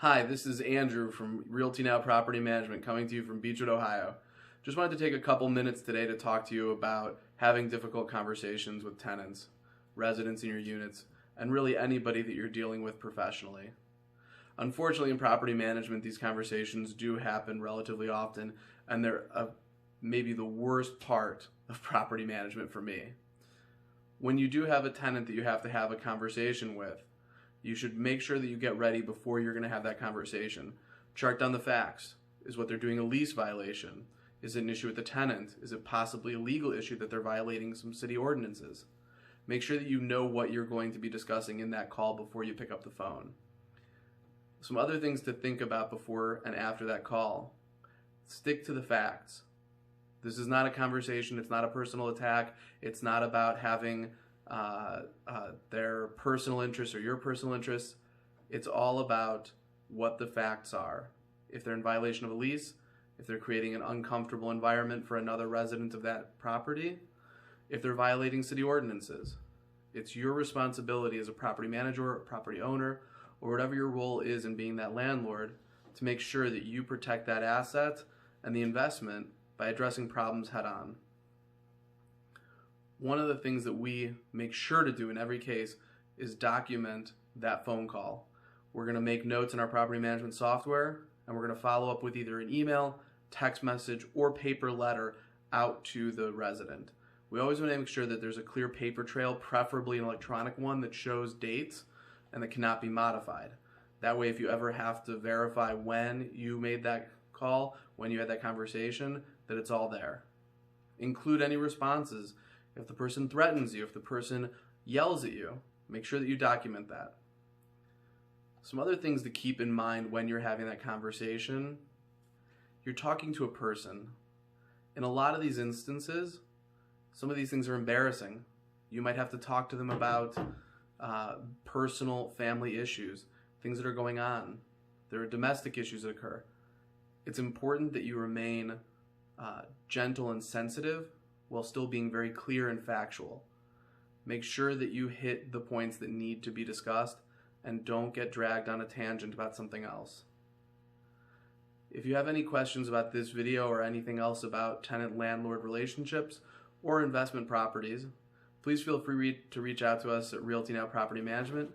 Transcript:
Hi, this is Andrew from Realty Now Property Management coming to you from Beechwood, Ohio. Just wanted to take a couple minutes today to talk to you about having difficult conversations with tenants, residents in your units, and really anybody that you're dealing with professionally. Unfortunately, in property management, these conversations do happen relatively often, and they're maybe the worst part of property management for me. When you do have a tenant that you have to have a conversation with, you should make sure that you get ready before you're going to have that conversation. Chart down the facts. Is what they're doing a lease violation? Is it an issue with the tenant? Is it possibly a legal issue that they're violating some city ordinances? Make sure that you know what you're going to be discussing in that call before you pick up the phone. Some other things to think about before and after that call. Stick to the facts. This is not a conversation. It's not a personal attack. It's not about having their personal interests or your personal interests. It's all about what the facts are. If they're in violation of a lease, if they're creating an uncomfortable environment for another resident of that property, if they're violating city ordinances. It's your responsibility as a property manager or property owner or whatever your role is in being that landlord to make sure that you protect that asset and the investment by addressing problems head on. One of the things that we make sure to do in every case is document that phone call. We're going to make notes in our property management software, and we're going to follow up with either an email, text message, or paper letter out to the resident. We always want to make sure that there's a clear paper trail, preferably an electronic one that shows dates and that cannot be modified. That way, if you ever have to verify when you made that call, when you had that conversation, that it's all there. Include any responses. If the person threatens you, if the person yells at you, make sure that you document that. Some other things to keep in mind when you're having that conversation, you're talking to a person. In a lot of these instances, some of these things are embarrassing. You might have to talk to them about personal family issues, things that are going on. There are domestic issues that occur. It's important that you remain gentle and sensitive while still being very clear and factual. Make sure that you hit the points that need to be discussed and don't get dragged on a tangent about something else. If you have any questions about this video or anything else about tenant-landlord relationships or investment properties, please feel free to reach out to us at Realty Now Property Management.